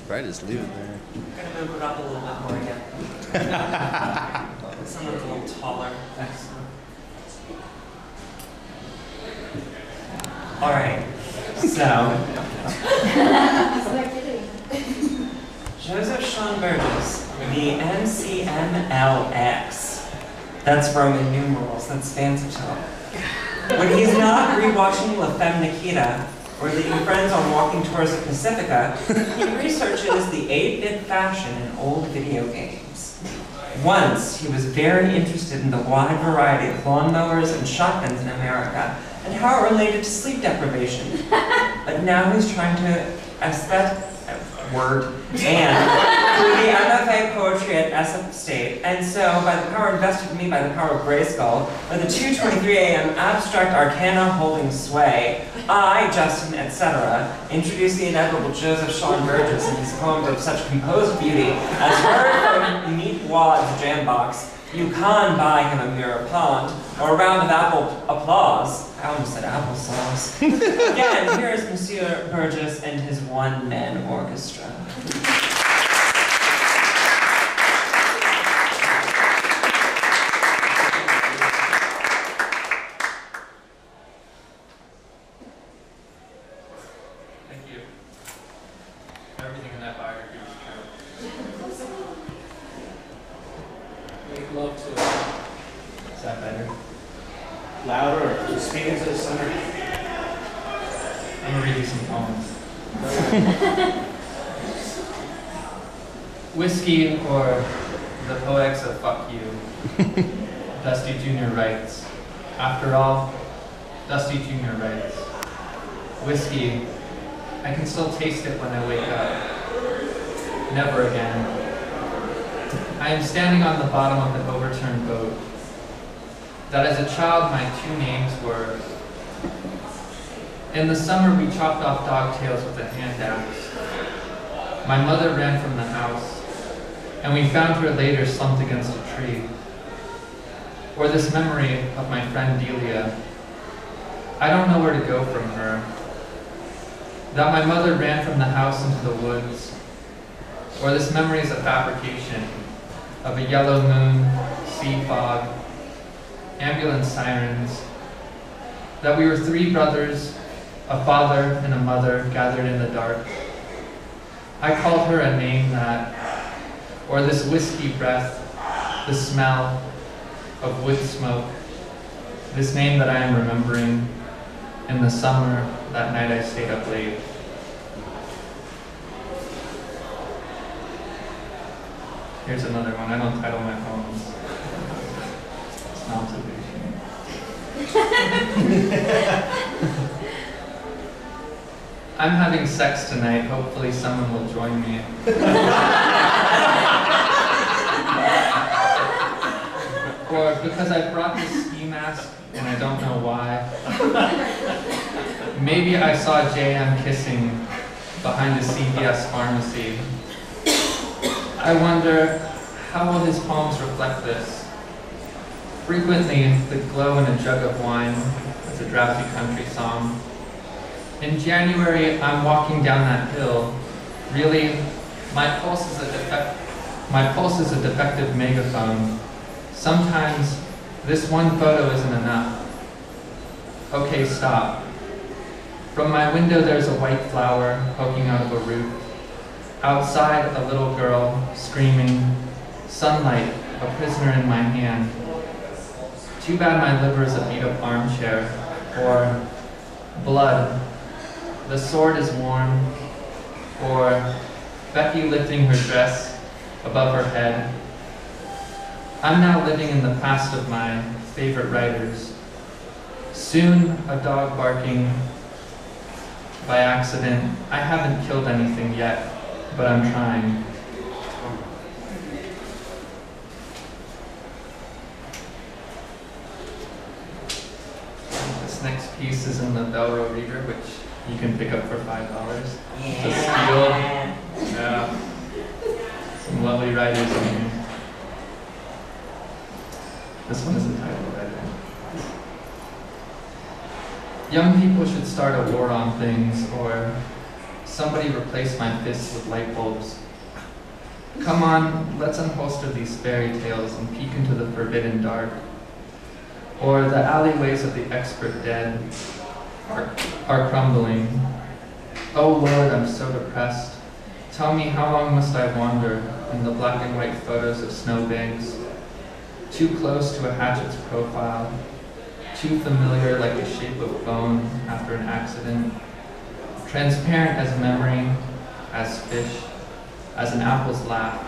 bright as loot there. I'm gonna move it up a little bit more again. Someone's a little taller. Excellent. All right. So, Joseph Sean Burgess, the MCMLX. That's Roman numerals. That's fancy talk. When he's not rewatching Femme Nikita or leading friends on walking tours of Pacifica, he researches the 8-bit fashion in old video games. Once, he was very interested in the wide variety of lawnmowers and shotguns in America and how it related to sleep deprivation. But now he's trying to and through the MFA poetry at SF State, and so by the power invested in me by the power of Grayskull, by the 2:23 a.m. abstract arcana holding sway, I, Justin, etc., introduce the inevitable Joseph Sean Burgess in his poems of such composed beauty as heard from Meatwad's jambox. You can't buy him a mirror pond or a round of apple applause. I almost said applesauce. Again, here is Monsieur Burgess and his one-man orchestra. Thank you. Everything in that biography was true. Make love to it. Is that better? Louder or just speak into the center? I'm gonna read you some poems. Whiskey or the poetics of fuck you. Dusty Jr. writes. After all, Dusty Jr. writes. Whiskey, I can still taste it when I wake up. Never again. I am standing on the bottom of an overturned boat. That as a child my two names were. In the summer we chopped off dogtails with a hand axe. My mother ran from the house, and we found her later slumped against a tree. Or this memory of my friend Delia. I don't know where to go from her. That my mother ran from the house into the woods. Or this memory is a fabrication of a yellow moon, sea fog, ambulance sirens, that we were three brothers, a father and a mother gathered in the dark. I called her a name that, or this whiskey breath, the smell of wood smoke, this name that I am remembering in the summer, that night I stayed up late. Here's another one. I don't title my poems. It's an observation. I'm having sex tonight. Hopefully someone will join me. Or because I brought this ski mask and I don't know why. Maybe I saw JM kissing behind the CVS pharmacy. I wonder, how will his poems reflect this? Frequently, the glow in a jug of wine is a drowsy country song. In January, I'm walking down that hill. Really, my pulse is a defective megaphone. Sometimes, this one photo isn't enough. Okay, stop. From my window, there's a white flower poking out of a root. Outside, a little girl screaming, sunlight, a prisoner in my hand. Too bad my liver is a beat-up armchair. Or blood, the sword is warm. Or Becky lifting her dress above her head. I'm now living in the past of my favorite writers. Soon, a dog barking by accident. I haven't killed anything yet, but I'm trying. This next piece is in the VelRo.Reader, which you can pick up for $5. It's a steal. Yeah. Some lovely writers in here. This one is entitled Writer. Young people should start a war on things, or Somebody replace my fists with light bulbs. Come on, let's unholster these fairy tales and peek into the forbidden dark. Or the alleyways of the expert dead are crumbling. Oh Lord, I'm so depressed. Tell me, how long must I wander in the black and white photos of snowbanks? Too close to a hatchet's profile, too familiar like the shape of bone after an accident, transparent as memory, as fish, as an apple's laugh.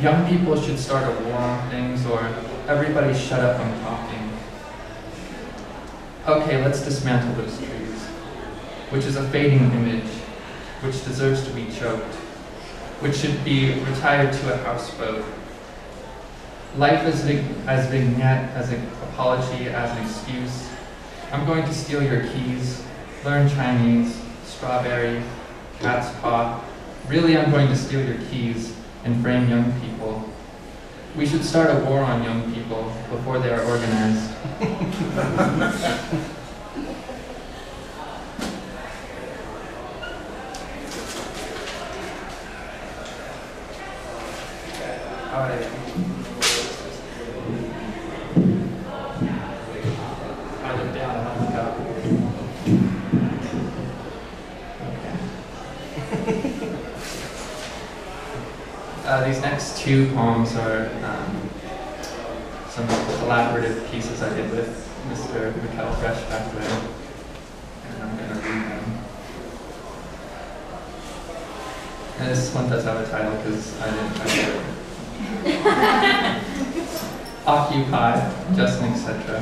Young people should start a war on things, or everybody shut up, I'm talking. Okay, let's dismantle those trees, which is a fading image, which deserves to be choked, which should be retired to a houseboat. Life as vignette, as an apology, as an excuse. I'm going to steal your keys, learn Chinese, strawberry, cat's paw. Really, I'm going to steal your keys and frame young people. We should start a war on young people before they are organized. All right. I look down and I look up. Okay. These next two poems are some collaborative pieces I did with Mr. Mikkel Fresh back then, and I'm going to read them. And this one does have a title because I didn't type it. Occupy, just an etc.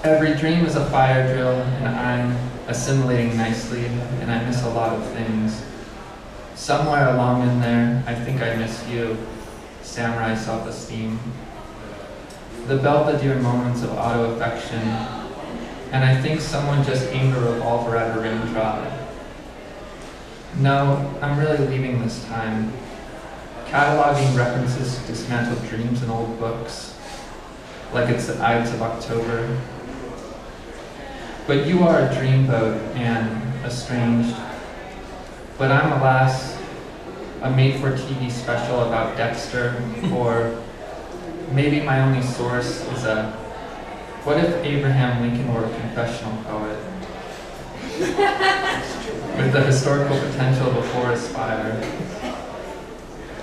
Every dream is a fire drill, and I'm assimilating nicely, and I miss a lot of things. Somewhere along in there, I think I miss you, samurai self-esteem. The Belvedere moments of auto-affection, and I think someone just aimed a revolver at a raindrop. No, I'm really leaving this time. Cataloging references to dismantled dreams in old books, like it's the Ides of October. But you are a dreamboat and estranged. But I'm, alas, a made-for-TV special about Dexter, or maybe my only source is a, what if Abraham Lincoln were a confessional poet? With the historical potential before Aspire.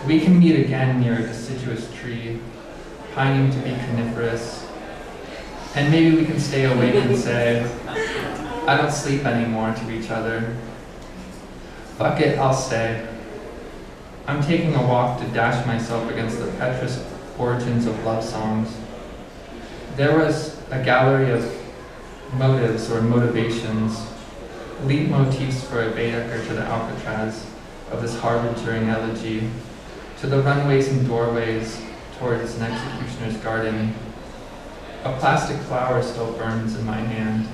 We can meet again near a deciduous tree, pining to be coniferous, and maybe we can stay awake and say, I don't sleep anymore to each other. Fuck it, I'll stay. I'm taking a walk to dash myself against the petrous origins of love songs. There was a gallery of motives or motivations, leitmotifs for a Baedeker to the Alcatraz of this Harvard-touring elegy, to the runways and doorways towards an executioner's garden. A plastic flower still burns in my hand.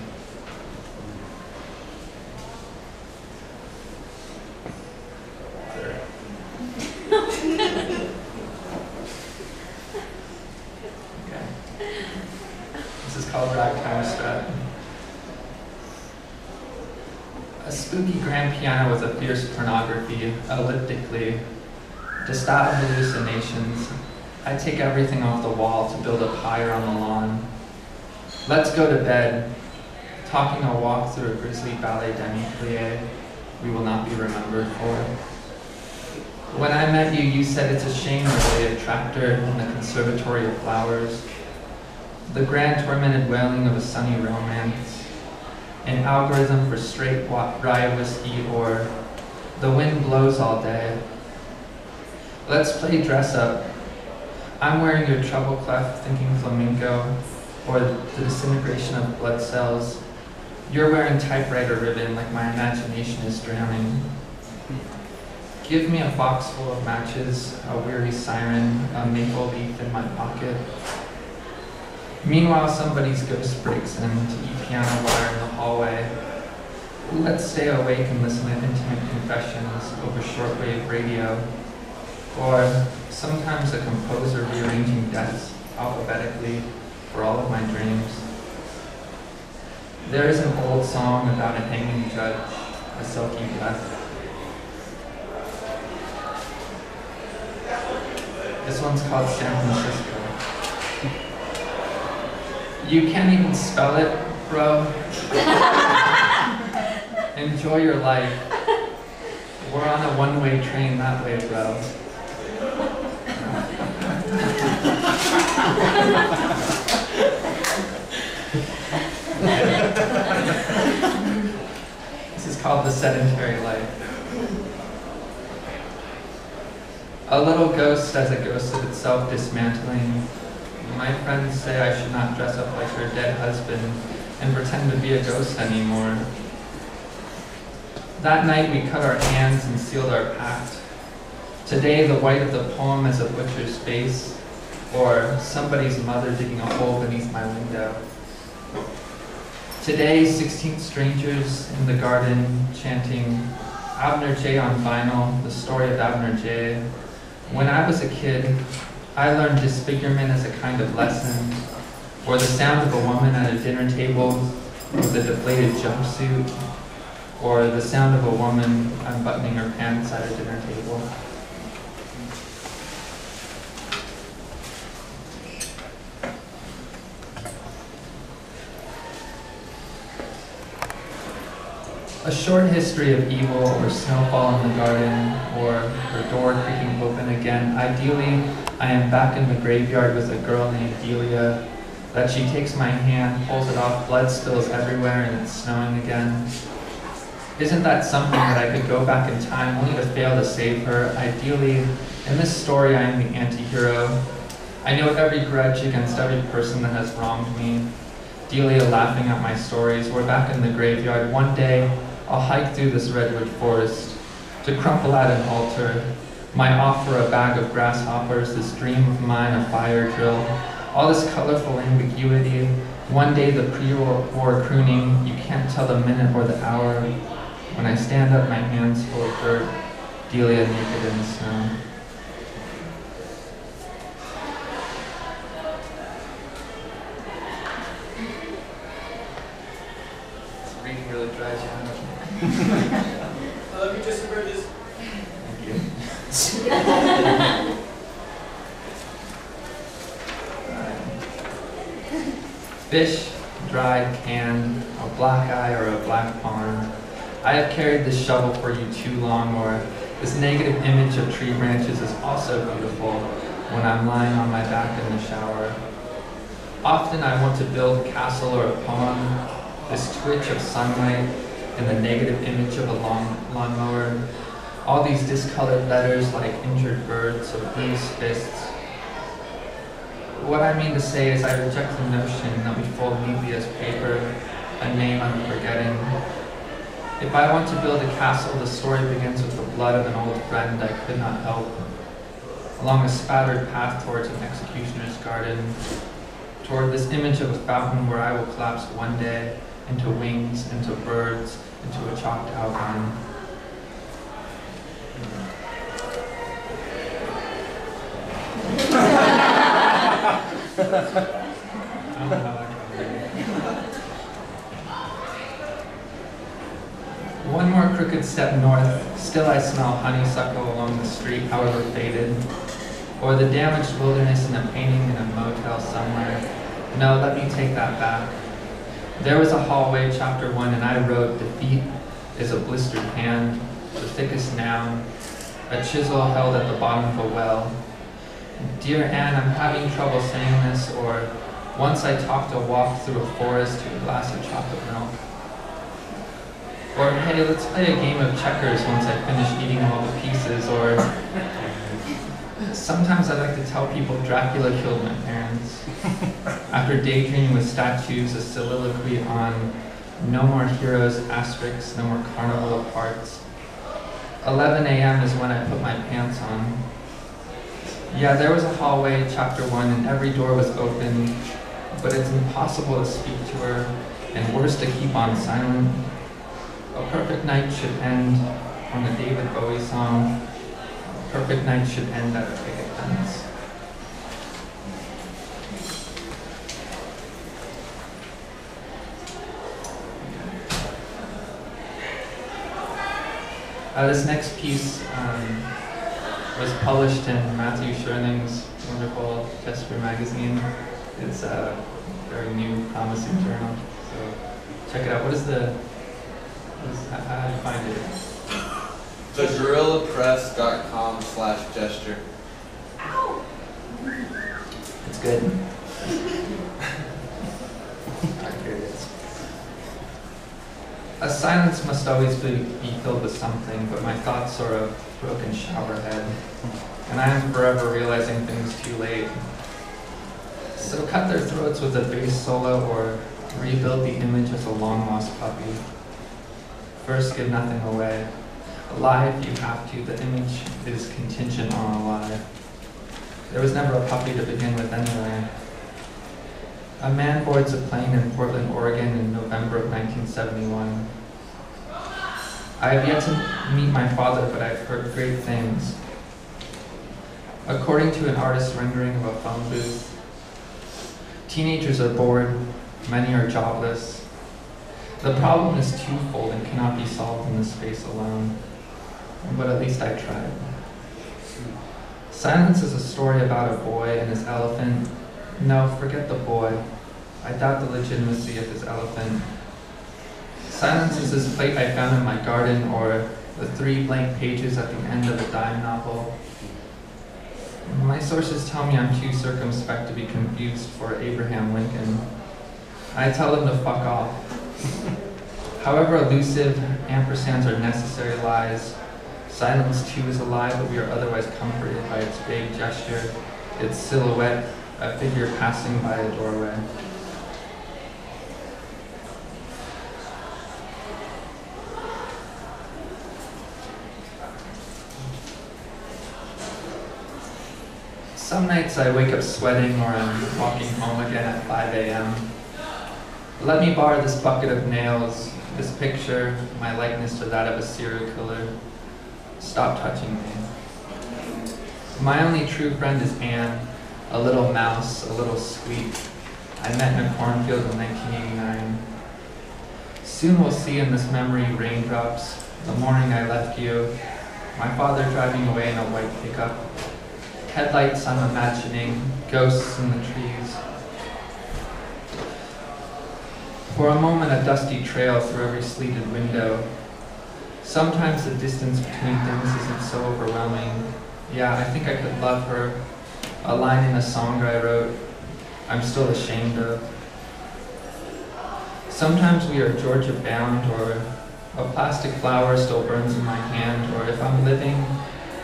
Okay. This is called Ragtime Strat. A spooky grand piano with a fierce pornography, elliptically, distorted hallucinations. I take everything off the wall to build a pyre on the lawn. Let's go to bed, talking a walk through a grisly ballet demi-plie we will not be remembered for. When I met you, you said it's a shame to lay a tractor in the conservatory of flowers. The grand tormented wailing of a sunny romance, an algorithm for straight rye whiskey, or the wind blows all day. Let's play dress up. I'm wearing your treble clef, thinking flamenco, or the disintegration of blood cells. You're wearing typewriter ribbon like my imagination is drowning. Give me a box full of matches, a weary siren, a maple leaf in my pocket. Meanwhile, somebody's ghost breaks in to eat piano wire in the hallway. Let's stay awake and listen to intimate confessions over shortwave radio. Or sometimes a composer rearranging deaths alphabetically for all of my dreams. There is an old song about a hanging judge, a silky breath. This one's called San Francisco. You can't even spell it, bro. Enjoy your life. We're on a one-way train that way, bro. This is called The Sedentary Life. A little ghost as a ghost of itself dismantling. My friends say I should not dress up like her dead husband and pretend to be a ghost anymore. That night we cut our hands and sealed our pact. Today the white of the poem is a butcher's face, or somebody's mother digging a hole beneath my window. Today 16 strangers in the garden chanting Abner J on vinyl, the story of Abner J. When I was a kid, I learned disfigurement as a kind of lesson, or the sound of a woman at a dinner table with a deflated jumpsuit, or the sound of a woman unbuttoning her pants at a dinner table. A short history of evil, or snowfall in the garden, or her door creaking open again. Ideally, I am back in the graveyard with a girl named Delia, that she takes my hand, pulls it off, blood spills everywhere, and it's snowing again. Isn't that something that I could go back in time only to fail to save her? Ideally, in this story I am the anti-hero. I know every grudge against every person that has wronged me. Delia laughing at my stories. We're back in the graveyard. One day, I'll hike through this redwood forest to crumple at an altar. My offer a bag of grasshoppers, this dream of mine a fire drill. All this colorful ambiguity. One day the pre-war crooning, you can't tell the minute or the hour. When I stand up, my hands full of dirt, Delia naked in the snow. This reading really drives you out. Let me just read this. Thank you. Fish, dried, canned, a black eye or a black pond. I have carried this shovel for you too long, or this negative image of tree branches is also beautiful when I'm lying on my back in the shower. Often I want to build a castle or a poem, this twitch of sunlight and the negative image of a lawnmower. All these discolored letters like injured birds or bruised fists. What I mean to say is I reject the notion that we fold neatly as paper, a name I'm forgetting. If I want to build a castle, the story begins with the blood of an old friend I could not help, along a spattered path towards an executioner's garden, toward this image of a fountain where I will collapse one day into wings, into birds, into a chalked outline. I don't know how that goes. One more crooked step north, still I smell honeysuckle along the street, however faded, or the damaged wilderness in a painting in a motel somewhere. No, let me take that back. There was a hallway, chapter 1, and I wrote, defeat is a blistered hand, the thickest noun, a chisel held at the bottom of a well. Dear Anne, I'm having trouble saying this, or once I talked a walk through a forest to a glass of chocolate milk. Or, hey, let's play a game of checkers once I finish eating all the pieces, or sometimes I like to tell people Dracula killed my parents. After daydreaming with statues, a soliloquy on no more heroes, asterisks, no more carnival of hearts. 11 a.m. is when I put my pants on. Yeah, there was a hallway, chapter 1, and every door was open, but it's impossible to speak to her, and worse to keep on silent. A perfect night should end on the David Bowie song. A perfect night should end at a picket fence. This next piece was published in Matthew Scherning's wonderful Gesture magazine. It's a very new, promising journal. So check it out. How do you find it? thegorillapress.com/gesture. It's good. Here it is. A silence must always be filled with something, but my thoughts are a broken shower head, and I am forever realizing things too late. So cut their throats with a bass solo or rebuild the image as a long-lost puppy. First, give nothing away. Lie if you have to. The image is contingent on a lie. There was never a puppy to begin with anyway. A man boards a plane in Portland, Oregon in November of 1971. I have yet to meet my father, but I've heard great things. According to an artist's rendering of a phone booth, teenagers are bored, many are jobless. The problem is twofold and cannot be solved in this space alone, but at least I tried. Silence is a story about a boy and his elephant. No, forget the boy. I doubt the legitimacy of his elephant. Silence is this plate I found in my garden, or the 3 blank pages at the end of a dime novel. My sources tell me I'm too circumspect to be confused for Abraham Lincoln. I tell them to fuck off. However elusive, ampersands are necessary lies. Silence too is a lie, but we are otherwise comforted by its vague gesture, its silhouette, a figure passing by a doorway. Some nights I wake up sweating or I'm walking home again at 5 a.m. Let me borrow this bucket of nails, this picture, my likeness to that of a serial killer. Stop touching me. My only true friend is Anne, a little mouse, a little sweet. I met in a cornfield in 1989. Soon we'll see in this memory raindrops, the morning I left you, my father driving away in a white pickup, headlights I'm imagining, ghosts in the trees. For a moment, a dusty trail through every sleeted window. Sometimes the distance between things isn't so overwhelming. Yeah, I think I could love her. A line in a song I wrote, I'm still ashamed of. Sometimes we are Georgia bound, or a plastic flower still burns in my hand, or if I'm living,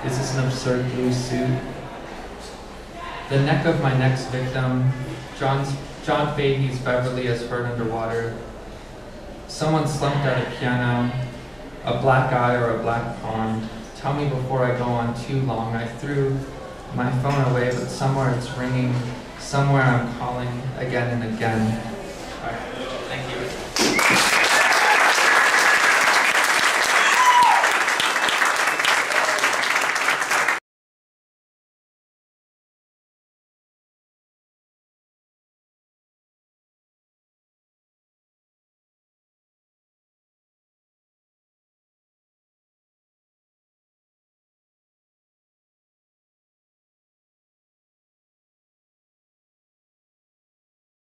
is this an absurd blue suit? The neck of my next victim, John Fahey's Beverly is heard underwater. Someone slumped at a piano, a black eye or a black pond. Tell me before I go on too long. I threw my phone away, but somewhere it's ringing, somewhere I'm calling again and again.